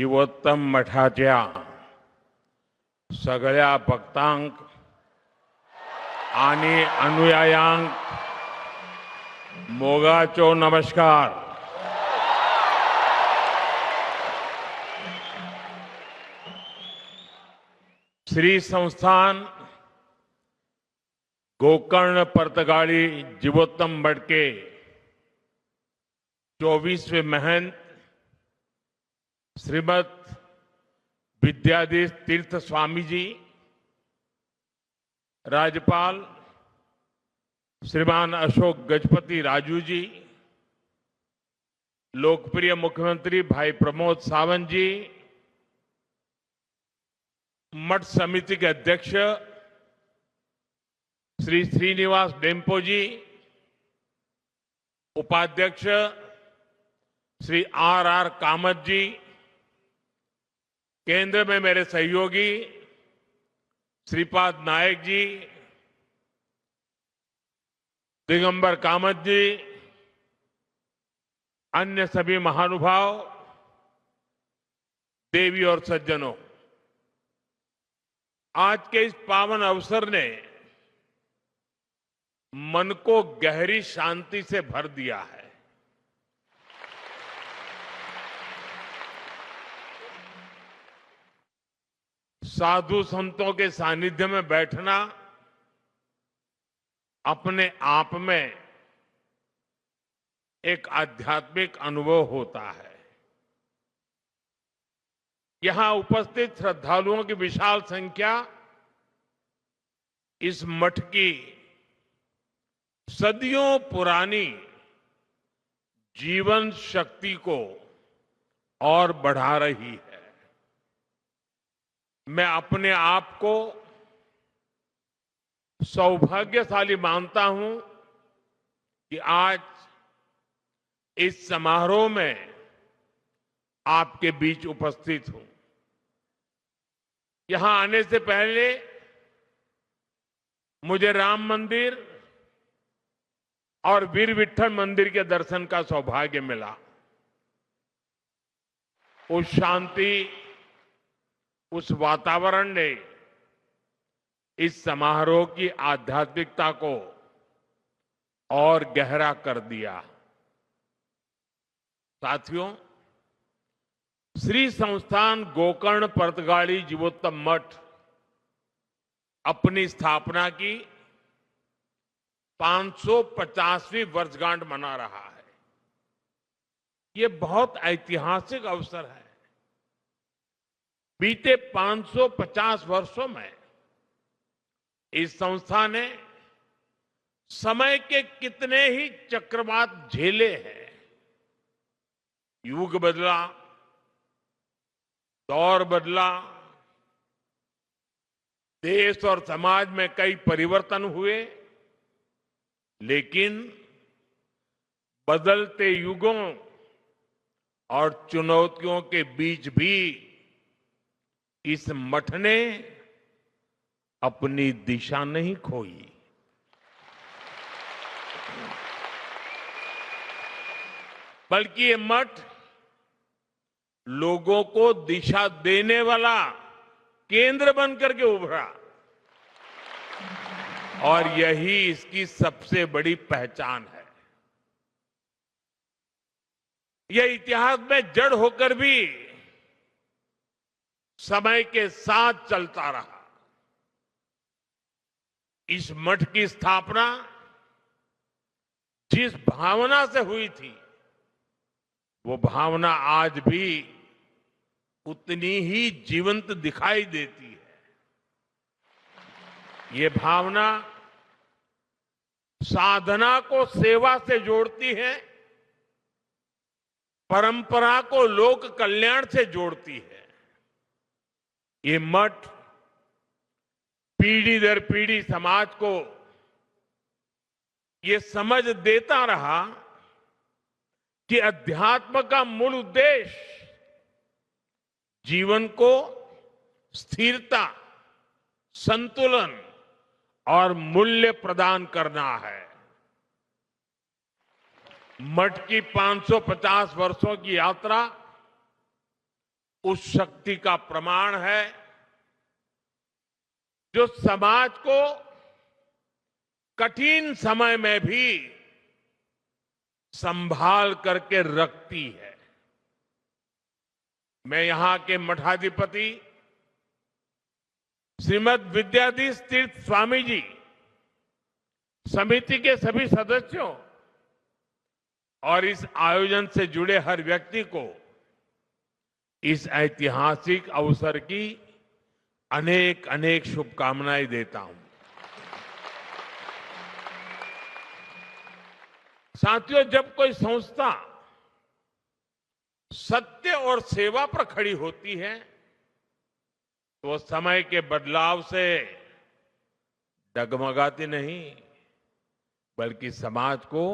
जीवोत्तम मठाच्या सगळ्या भक्तांक आणि अनुयायांक मोगाचो नमस्कार. श्री संस्थान गोकर्ण पर्तगाली जीवोत्तम मठ के 24वें महंत श्रीमद विद्याधीश तीर्थ स्वामी जी, राज्यपाल श्रीमान अशोक गजपति राजू जी, लोकप्रिय मुख्यमंत्री भाई प्रमोद सावंत जी, मठ समिति के अध्यक्ष श्री श्रीनिवास डेम्पो जी, उपाध्यक्ष श्री आर कामत जी, केंद्र में मेरे सहयोगी श्रीपाद नायक जी, दिगंबर कामत जी, अन्य सभी महानुभाव, देवी और सज्जनों, आज के इस पावन अवसर ने मन को गहरी शांति से भर दिया है. साधु संतों के सानिध्य में बैठना अपने आप में एक आध्यात्मिक अनुभव होता है. यहां उपस्थित श्रद्धालुओं की विशाल संख्या इस मठ की सदियों पुरानी जीवन शक्ति को और बढ़ा रही है. मैं अपने आप को सौभाग्यशाली मानता हूं कि आज इस समारोह में आपके बीच उपस्थित हूं. यहां आने से पहले मुझे राम मंदिर और वीर विट्ठल मंदिर के दर्शन का सौभाग्य मिला. उस शांति, उस वातावरण ने इस समारोह की आध्यात्मिकता को और गहरा कर दिया. साथियों, श्री संस्थान गोकर्ण पर्तगाली जीवोत्तम मठ अपनी स्थापना की 550वीं वर्षगांठ मना रहा है. ये बहुत ऐतिहासिक अवसर है. बीते 550 वर्षों में इस संस्था ने समय के कितने ही चक्रवात झेले हैं. युग बदला, दौर बदला, देश और समाज में कई परिवर्तन हुए, लेकिन बदलते युगों और चुनौतियों के बीच भी इस मठ ने अपनी दिशा नहीं खोई. बल्कि ये मठ लोगों को दिशा देने वाला केंद्र बनकर के उभरा, और यही इसकी सबसे बड़ी पहचान है. यह इतिहास में जड़ होकर भी समय के साथ चलता रहा. इस मठ की स्थापना जिस भावना से हुई थी, वो भावना आज भी उतनी ही जीवंत दिखाई देती है. ये भावना साधना को सेवा से जोड़ती है, परंपरा को लोक कल्याण से जोड़ती है. ये मठ पीढ़ी दर पीढ़ी समाज को ये समझ देता रहा कि अध्यात्म का मूल उद्देश्य जीवन को स्थिरता, संतुलन और मूल्य प्रदान करना है. मठ की 550 वर्षों की यात्रा उस शक्ति का प्रमाण है जो समाज को कठिन समय में भी संभाल करके रखती है। मैं यहां के मठाधिपति श्रीमद विद्याधीश तीर्थ स्वामी जी समिति के सभी सदस्यों और इस आयोजन से जुड़े हर व्यक्ति को इस ऐतिहासिक अवसर की अनेक अनेक शुभकामनाएं देता हूं। साथियों, जब कोई संस्था सत्य और सेवा पर खड़ी होती है तो समय के बदलाव से डगमगाती नहीं, बल्कि समाज को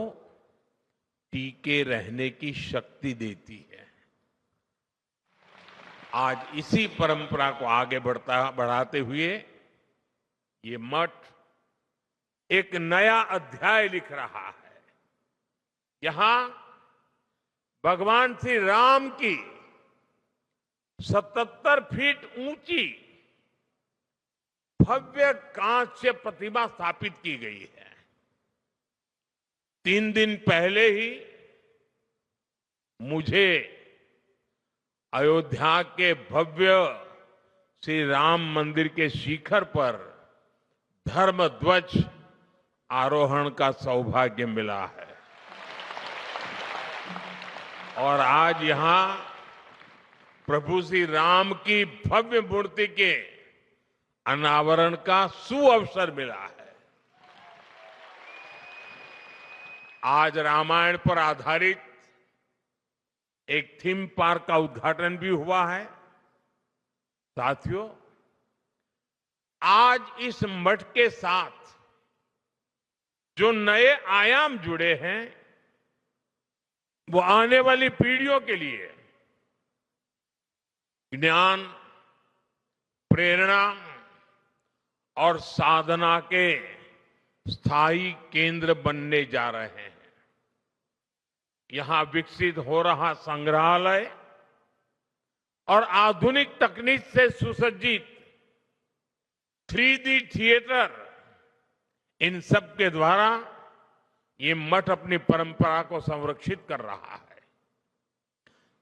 टीके रहने की शक्ति देती है। आज इसी परंपरा को आगे बढ़ाते हुए ये मठ एक नया अध्याय लिख रहा है। यहां भगवान श्री राम की 77 फीट ऊंची भव्य कांस्य प्रतिमा स्थापित की गई है। 3 दिन पहले ही मुझे अयोध्या के भव्य श्री राम मंदिर के शिखर पर धर्म ध्वज आरोहण का सौभाग्य मिला है और आज यहां प्रभु श्री राम की भव्य मूर्ति के अनावरण का सुअवसर मिला है। आज रामायण पर आधारित एक थीम पार्क का उद्घाटन भी हुआ है। साथियों, आज इस मठ के साथ जो नए आयाम जुड़े हैं वो आने वाली पीढ़ियों के लिए ज्ञान, प्रेरणा और साधना के स्थायी केंद्र बनने जा रहे हैं। यहां विकसित हो रहा संग्रहालय और आधुनिक तकनीक से सुसज्जित 3D थिएटर, इन सब के द्वारा ये मठ अपनी परंपरा को संरक्षित कर रहा है,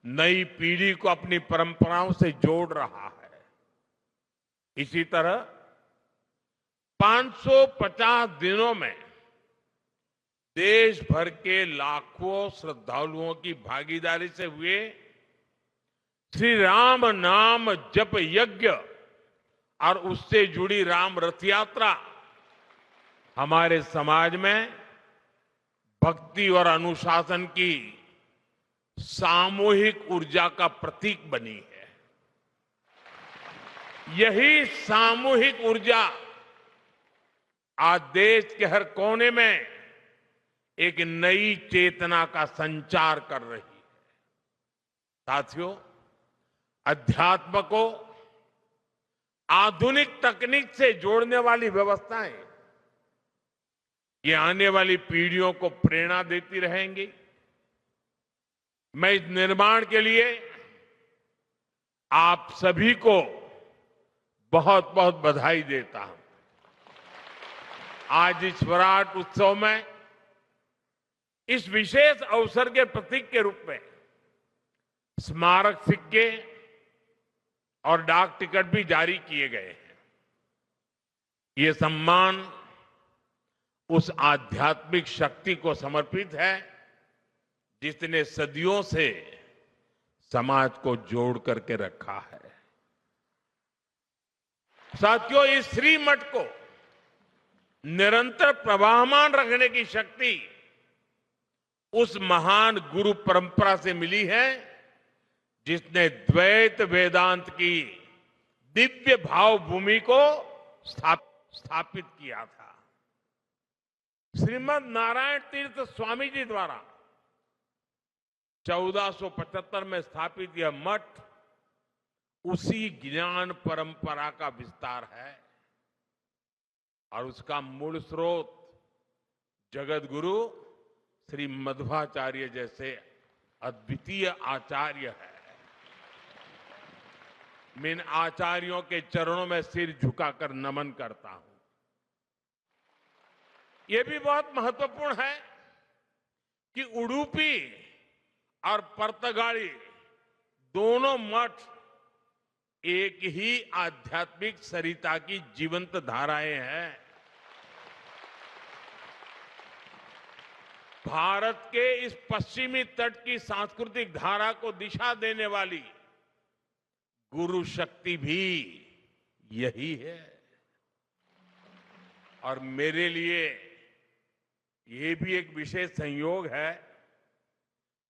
नई पीढ़ी को अपनी परंपराओं से जोड़ रहा है। इसी तरह 550 दिनों में देश भर के लाखों श्रद्धालुओं की भागीदारी से हुए श्री राम नाम जप यज्ञ और उससे जुड़ी राम रथ यात्रा हमारे समाज में भक्ति और अनुशासन की सामूहिक ऊर्जा का प्रतीक बनी है। यही सामूहिक ऊर्जा आज देश के हर कोने में एक नई चेतना का संचार कर रही है। साथियों, अध्यात्म को आधुनिक तकनीक से जोड़ने वाली व्यवस्थाएं ये आने वाली पीढ़ियों को प्रेरणा देती रहेंगी। मैं इस निर्माण के लिए आप सभी को बहुत बहुत बधाई देता हूं। आज इस विराट उत्सव में इस विशेष अवसर के प्रतीक के रूप में स्मारक सिक्के और डाक टिकट भी जारी किए गए हैं। ये सम्मान उस आध्यात्मिक शक्ति को समर्पित है जिसने सदियों से समाज को जोड़ करके रखा है। साथियों, इस श्री मठ को निरंतर प्रवाहमान रखने की शक्ति उस महान गुरु परंपरा से मिली है जिसने द्वैत वेदांत की दिव्य भाव भूमि को स्थापित किया था। श्रीमद नारायण तीर्थ स्वामी जी द्वारा 1475 में स्थापित यह मठ उसी ज्ञान परंपरा का विस्तार है और उसका मूल स्रोत जगत गुरु श्री मध्वाचार्य जैसे अद्वितीय आचार्य है। मैं इन आचार्यों के चरणों में सिर झुकाकर नमन करता हूं। यह भी बहुत महत्वपूर्ण है कि उडुपी और पर्तगाली दोनों मठ एक ही आध्यात्मिक सरिता की जीवंत धाराएं हैं। भारत के इस पश्चिमी तट की सांस्कृतिक धारा को दिशा देने वाली गुरु शक्ति भी यही है। और मेरे लिए ये भी एक विशेष संयोग है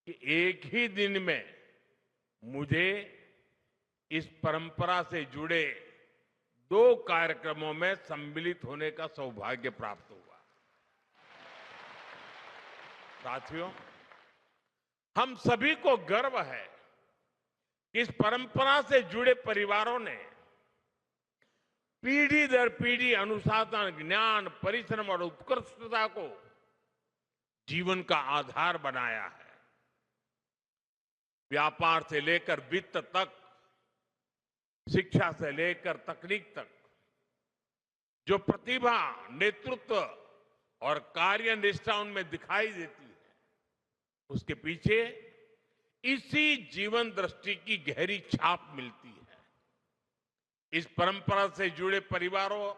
कि एक ही दिन में मुझे इस परंपरा से जुड़े 2 कार्यक्रमों में सम्मिलित होने का सौभाग्य प्राप्त हुआ। साथियों, हम सभी को गर्व है कि इस परंपरा से जुड़े परिवारों ने पीढ़ी दर पीढ़ी अनुशासन, ज्ञान, परिश्रम और उत्कृष्टता को जीवन का आधार बनाया है। व्यापार से लेकर वित्त तक, शिक्षा से लेकर तकनीक तक जो प्रतिभा, नेतृत्व और कार्यनिष्ठा उनमें दिखाई देती है, उसके पीछे इसी जीवन दृष्टि की गहरी छाप मिलती है। इस परंपरा से जुड़े परिवारों,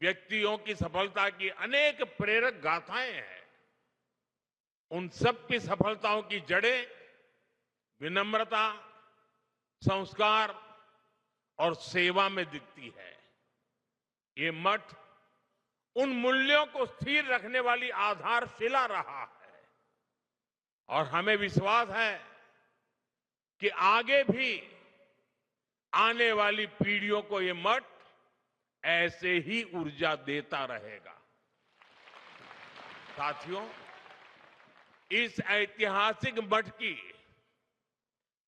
व्यक्तियों की सफलता की अनेक प्रेरक गाथाएं हैं। उन सब की सफलताओं की जड़ें विनम्रता, संस्कार और सेवा में दिखती है। ये मठ उन मूल्यों को स्थिर रखने वाली आधारशिला रहा है और हमें विश्वास है कि आगे भी आने वाली पीढ़ियों को ये मठ ऐसे ही ऊर्जा देता रहेगा। साथियों, इस ऐतिहासिक मठ की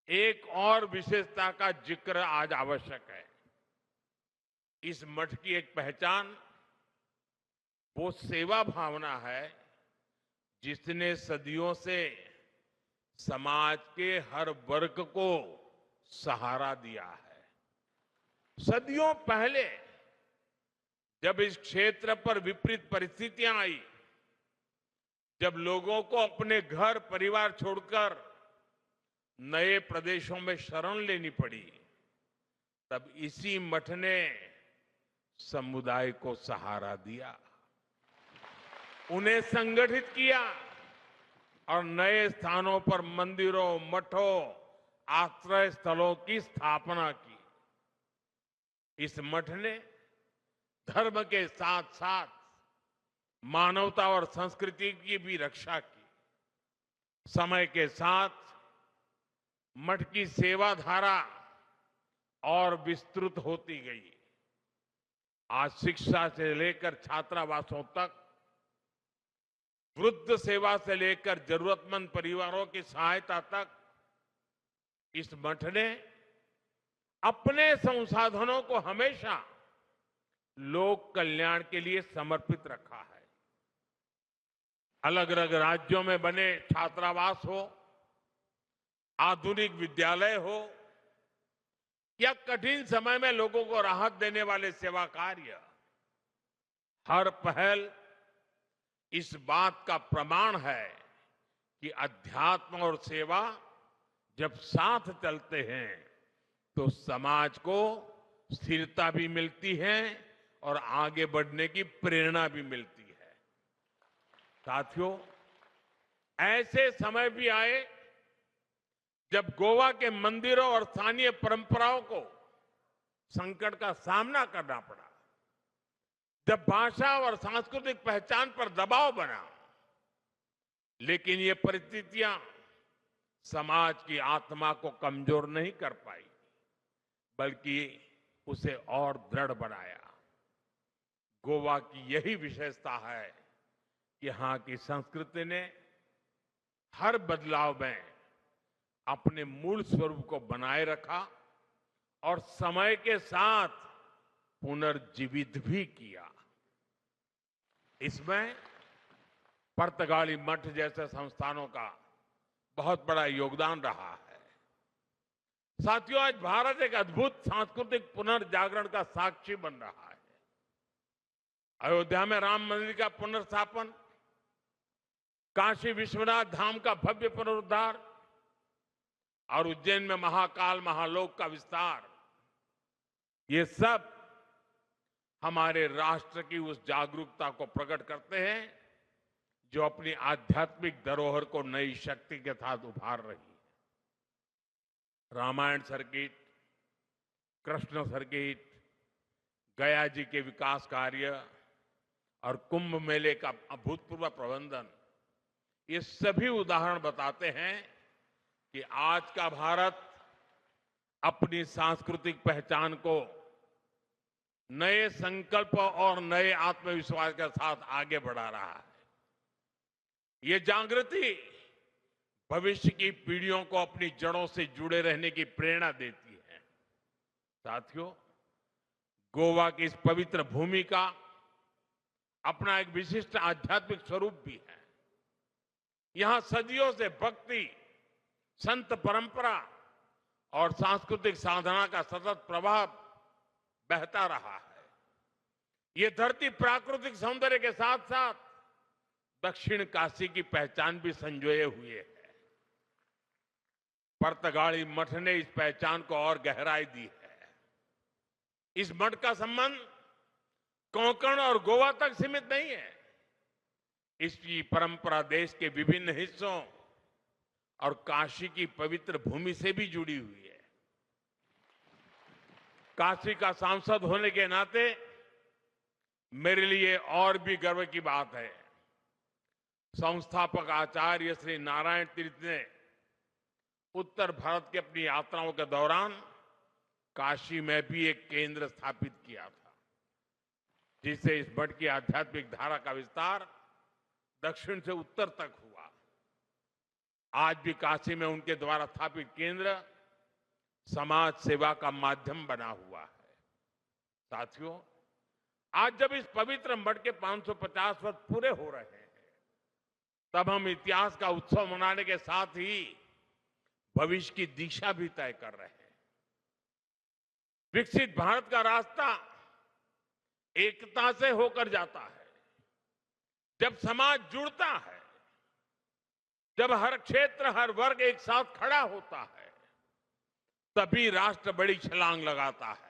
एक और विशेषता का जिक्र आज आवश्यक है। इस मठ की एक पहचान वो सेवा भावना है जिसने सदियों से समाज के हर वर्ग को सहारा दिया है। सदियों पहले जब इस क्षेत्र पर विपरीत परिस्थितियां आई, जब लोगों को अपने घर परिवार छोड़कर नए प्रदेशों में शरण लेनी पड़ी, तब इसी मठ ने समुदाय को सहारा दिया, उन्हें संगठित किया और नए स्थानों पर मंदिरों, मठों, आश्रय स्थलों की स्थापना की। इस मठ ने धर्म के साथ साथ मानवता और संस्कृति की भी रक्षा की। समय के साथ मठ की सेवा धारा और विस्तृत होती गई। आज शिक्षा से लेकर छात्रावासों तक, वृद्ध सेवा से लेकर जरूरतमंद परिवारों की सहायता तक इस मठ ने अपने संसाधनों को हमेशा लोक कल्याण के लिए समर्पित रखा है। अलग अलग राज्यों में बने छात्रावास हो, आधुनिक विद्यालय हो या कठिन समय में लोगों को राहत देने वाले सेवा कार्य, हर पहल इस बात का प्रमाण है कि अध्यात्म और सेवा जब साथ चलते हैं तो समाज को स्थिरता भी मिलती है और आगे बढ़ने की प्रेरणा भी मिलती है। साथियों, ऐसे समय भी आए जब गोवा के मंदिरों और स्थानीय परंपराओं को संकट का सामना करना पड़ा, जब भाषा और सांस्कृतिक पहचान पर दबाव बना, लेकिन ये परिस्थितियां समाज की आत्मा को कमजोर नहीं कर पाई, बल्कि उसे और दृढ़ बनाया। गोवा की यही विशेषता है कि यहां की संस्कृति ने हर बदलाव में अपने मूल स्वरूप को बनाए रखा और समय के साथ पुनर्जीवित भी किया। इसमें पर्तगाली मठ जैसे संस्थानों का बहुत बड़ा योगदान रहा है। साथियों, आज भारत एक अद्भुत सांस्कृतिक पुनर्जागरण का साक्षी बन रहा है। अयोध्या में राम मंदिर का पुनर्स्थापन, काशी विश्वनाथ धाम का भव्य पुनरुद्धार और उज्जैन में महाकाल महालोक का विस्तार, ये सब हमारे राष्ट्र की उस जागरूकता को प्रकट करते हैं जो अपनी आध्यात्मिक धरोहर को नई शक्ति के साथ उभार रही है। रामायण सर्किट, कृष्ण सर्किट, गया जी के विकास कार्य और कुंभ मेले का अभूतपूर्व प्रबंधन, ये सभी उदाहरण बताते हैं कि आज का भारत अपनी सांस्कृतिक पहचान को नए संकल्प और नए आत्मविश्वास के साथ आगे बढ़ा रहा है। ये जागृति भविष्य की पीढ़ियों को अपनी जड़ों से जुड़े रहने की प्रेरणा देती है। साथियों, गोवा की इस पवित्र भूमि का अपना एक विशिष्ट आध्यात्मिक स्वरूप भी है। यहां सदियों से भक्ति, संत परंपरा और सांस्कृतिक साधना का सतत प्रवाह बहता रहा है। ये धरती प्राकृतिक सौंदर्य के साथ साथ दक्षिण काशी की पहचान भी संजोए हुए है। पर्तगाली मठ ने इस पहचान को और गहराई दी है। इस मठ का संबंध कोंकण और गोवा तक सीमित नहीं है। इसकी परंपरा देश के विभिन्न हिस्सों और काशी की पवित्र भूमि से भी जुड़ी हुई है। काशी का सांसद होने के नाते मेरे लिए और भी गर्व की बात है। संस्थापक आचार्य श्री नारायण तीर्थ ने उत्तर भारत की अपनी यात्राओं के दौरान काशी में भी एक केंद्र स्थापित किया था, जिससे इस मठ की आध्यात्मिक धारा का विस्तार दक्षिण से उत्तर तक हुआ। आज भी काशी में उनके द्वारा स्थापित केंद्र समाज सेवा का माध्यम बना हुआ है। साथियों, आज जब इस पवित्र मठ के 550 वर्ष पूरे हो रहे हैं, तब हम इतिहास का उत्सव मनाने के साथ ही भविष्य की दिशा भी तय कर रहे हैं। विकसित भारत का रास्ता एकता से होकर जाता है। जब समाज जुड़ता है, जब हर क्षेत्र, हर वर्ग एक साथ खड़ा होता है, तभी राष्ट्र बड़ी छलांग लगाता है।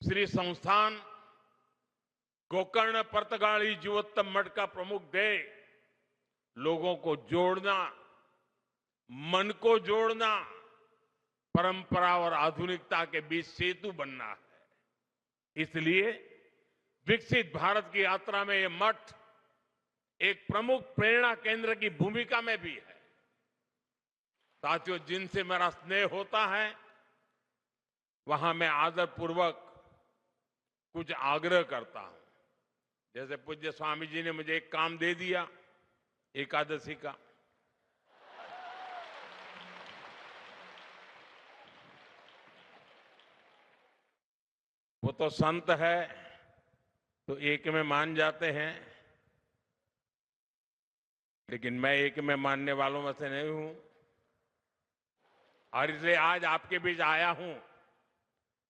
श्री संस्थान गोकर्ण पर्तगाली जीवोत्तम मठ का प्रमुख ध्येय लोगों को जोड़ना, मन को जोड़ना, परंपरा और आधुनिकता के बीच सेतु बनना है। इसलिए विकसित भारत की यात्रा में यह मठ एक प्रमुख प्रेरणा केंद्र की भूमिका में भी है। साथियों, जिनसे मेरा स्नेह होता है, वहां मैं आदरपूर्वक कुछ आग्रह करता हूं। जैसे पूज्य स्वामी जी ने मुझे एक काम दे दिया एकादशी का। वो तो संत है तो एक में मान जाते हैं, लेकिन मैं एक में मानने वालों में से नहीं हूं। और इसलिए आज आपके बीच आया हूं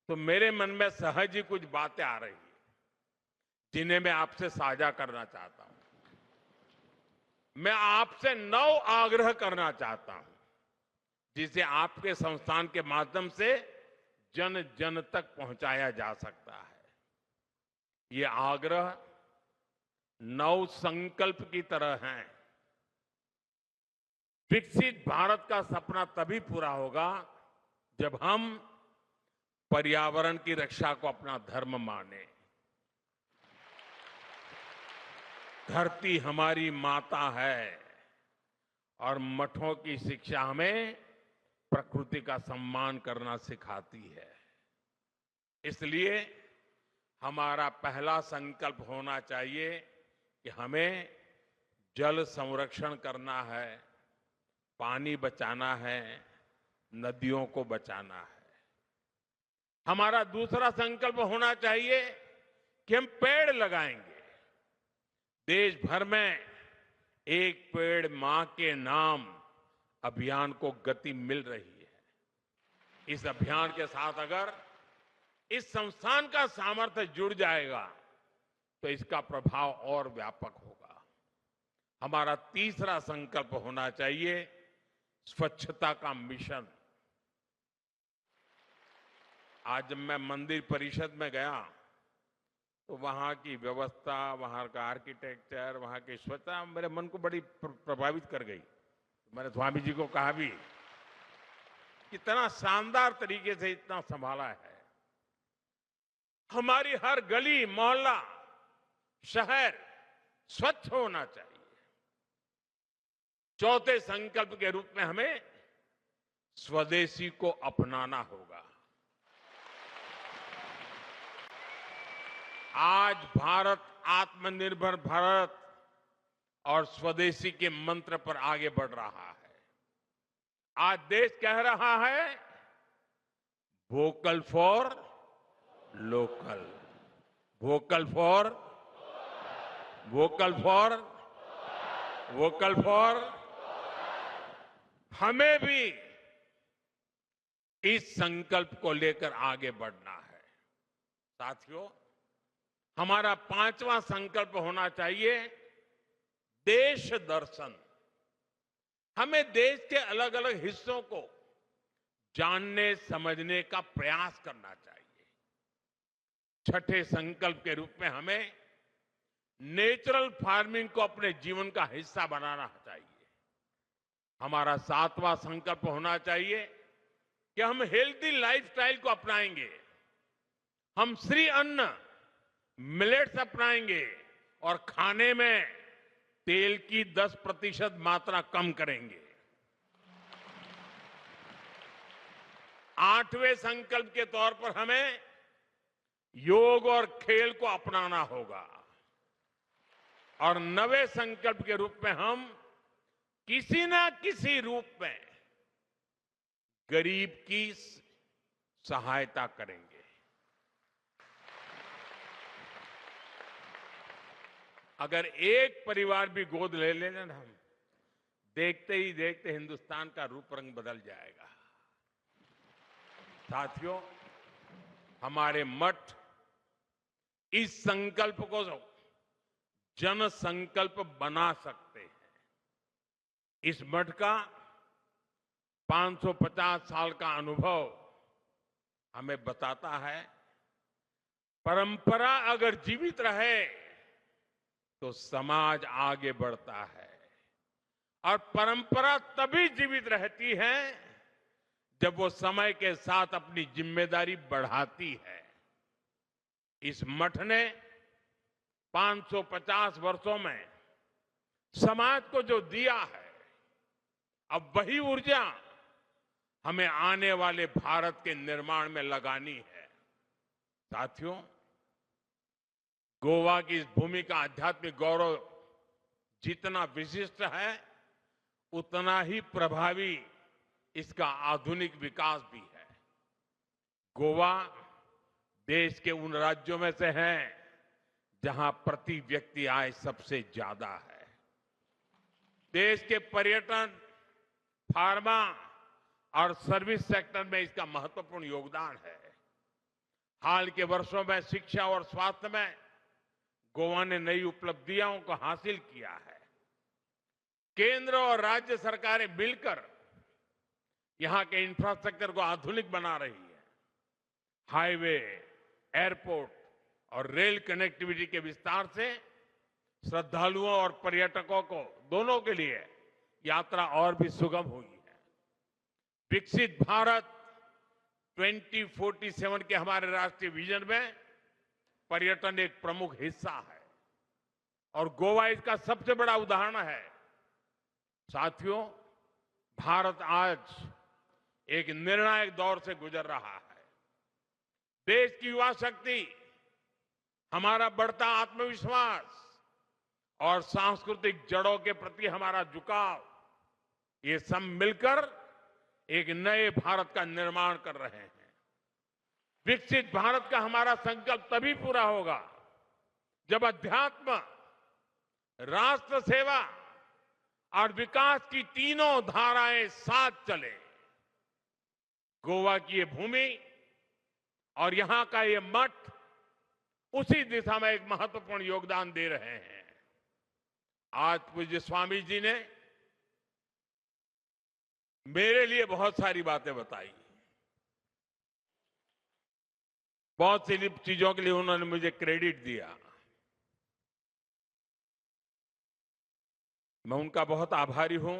तो मेरे मन में सहज ही कुछ बातें आ रही हैं, जिन्हें मैं आपसे साझा करना चाहता हूं। मैं आपसे 9 आग्रह करना चाहता हूं, जिसे आपके संस्थान के माध्यम से जन जन तक पहुंचाया जा सकता है। ये आग्रह 9 संकल्प की तरह हैं। विकसित भारत का सपना तभी पूरा होगा जब हम पर्यावरण की रक्षा को अपना धर्म माने। धरती हमारी माता है और मठों की शिक्षा हमें प्रकृति का सम्मान करना सिखाती है। इसलिए हमारा पहला संकल्प होना चाहिए कि हमें जल संरक्षण करना है, पानी बचाना है, नदियों को बचाना है। हमारा दूसरा संकल्प होना चाहिए कि हम पेड़ लगाएंगे। देश भर में एक पेड़ मां के नाम अभियान को गति मिल रही है। इस अभियान के साथ अगर इस संस्थान का सामर्थ्य जुड़ जाएगा तो इसका प्रभाव और व्यापक होगा। हमारा तीसरा संकल्प होना चाहिए स्वच्छता का मिशन। आज जब मैं मंदिर परिषद में गया तो वहां की व्यवस्था, वहां का आर्किटेक्चर, वहां की स्वच्छता मेरे मन को बड़ी प्रभावित कर गई। मैंने स्वामी जी को कहा भी, कितना शानदार तरीके से इतना संभाला है। हमारी हर गली मोहल्ला शहर स्वच्छ होना चाहिए। चौथे संकल्प के रूप में हमें स्वदेशी को अपनाना होगा। आज भारत आत्मनिर्भर भारत और स्वदेशी के मंत्र पर आगे बढ़ रहा है। आज देश कह रहा है vocal for local, vocal for vocal for vocal for. हमें भी इस संकल्प को लेकर आगे बढ़ना है। साथियों, हमारा पांचवा संकल्प होना चाहिए देश दर्शन। हमें देश के अलग अलग हिस्सों को जानने समझने का प्रयास करना चाहिए। छठे संकल्प के रूप में हमें नेचुरल फार्मिंग को अपने जीवन का हिस्सा बनाना चाहिए। हमारा सातवां संकल्प होना चाहिए कि हम हेल्दी लाइफस्टाइल को अपनाएंगे। हम श्री अन्न मिलेट्स अपनाएंगे और खाने में तेल की 10% मात्रा कम करेंगे। आठवें संकल्प के तौर पर हमें योग और खेल को अपनाना होगा। और नवे संकल्प के रूप में हम किसी ना किसी रूप में गरीब की सहायता करेंगे। अगर एक परिवार भी गोद ले लेना ना, हम देखते ही देखते हिंदुस्तान का रूप रंग बदल जाएगा। साथियों, हमारे मठ इस संकल्प को जन संकल्प बना सकते हैं। इस मठ का 550 साल का अनुभव हमें बताता है, परंपरा अगर जीवित रहे तो समाज आगे बढ़ता है। और परंपरा तभी जीवित रहती है जब वो समय के साथ अपनी जिम्मेदारी बढ़ाती है। इस मठ ने 550 वर्षों में समाज को जो दिया है, अब वही ऊर्जा हमें आने वाले भारत के निर्माण में लगानी है। साथियों, गोवा की इस भूमि का आध्यात्मिक गौरव जितना विशिष्ट है, उतना ही प्रभावी इसका आधुनिक विकास भी है। गोवा देश के उन राज्यों में से है जहां प्रति व्यक्ति आय सबसे ज्यादा है। देश के पर्यटन, फार्मा और सर्विस सेक्टर में इसका महत्वपूर्ण योगदान है। हाल के वर्षों में शिक्षा और स्वास्थ्य में गोवा ने नई उपलब्धियों को हासिल किया है। केंद्र और राज्य सरकारें मिलकर यहां के इंफ्रास्ट्रक्चर को आधुनिक बना रही है। हाईवे, एयरपोर्ट और रेल कनेक्टिविटी के विस्तार से श्रद्धालुओं और पर्यटकों को दोनों के लिए यात्रा और भी सुगम हुई है। विकसित भारत 2047 के हमारे राष्ट्रीय विजन में पर्यटन एक प्रमुख हिस्सा है और गोवा इसका सबसे बड़ा उदाहरण है। साथियों, भारत आज एक निर्णायक दौर से गुजर रहा है। देश की युवा शक्ति, हमारा बढ़ता आत्मविश्वास और सांस्कृतिक जड़ों के प्रति हमारा झुकाव, ये सब मिलकर एक नए भारत का निर्माण कर रहे हैं। विकसित भारत का हमारा संकल्प तभी पूरा होगा जब अध्यात्म, राष्ट्र सेवा और विकास की तीनों धाराएं साथ चले। गोवा की ये भूमि और यहां का ये मठ उसी दिशा में एक महत्वपूर्ण योगदान दे रहे हैं। आज पूज्य स्वामी जी ने मेरे लिए बहुत सारी बातें बताई, बहुत सी चीजों के लिए उन्होंने मुझे क्रेडिट दिया। मैं उनका बहुत आभारी हूं।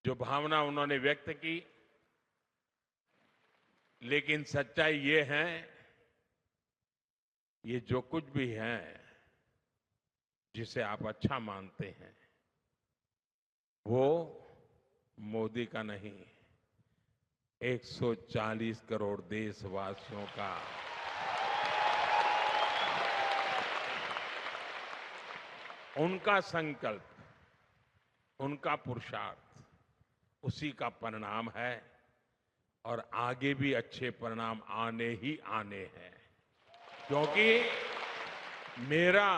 जो भावना उन्होंने व्यक्त की, लेकिन सच्चाई ये है, ये जो कुछ भी है जिसे आप अच्छा मानते हैं वो मोदी का नहीं, 140 करोड़ देशवासियों का उनका संकल्प, उनका पुरुषार्थ, उसी का परिणाम है और आगे भी अच्छे परिणाम आने ही आने हैं। क्योंकि मेरा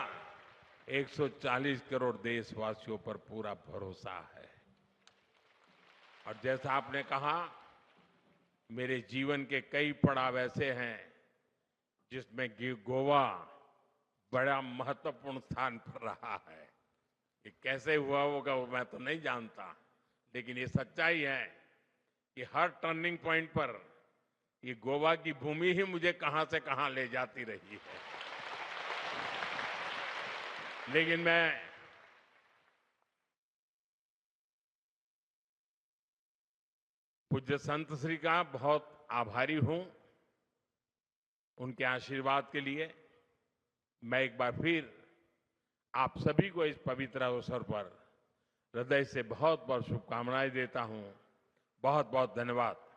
140 करोड़ देशवासियों पर पूरा भरोसा है। और जैसा आपने कहा, मेरे जीवन के कई पड़ाव ऐसे हैं जिसमें गोवा बड़ा महत्वपूर्ण स्थान पर रहा है। ये कैसे हुआ होगा वो मैं तो नहीं जानता, लेकिन ये सच्चाई है कि हर टर्निंग पॉइंट पर ये गोवा की भूमि ही मुझे कहां से कहां ले जाती रही है। लेकिन मैं पूज्य संत श्री का बहुत आभारी हूं। उनके आशीर्वाद के लिए मैं एक बार फिर आप सभी को इस पवित्र अवसर पर हृदय से बहुत बहुत शुभकामनाएं देता हूं। बहुत बहुत धन्यवाद।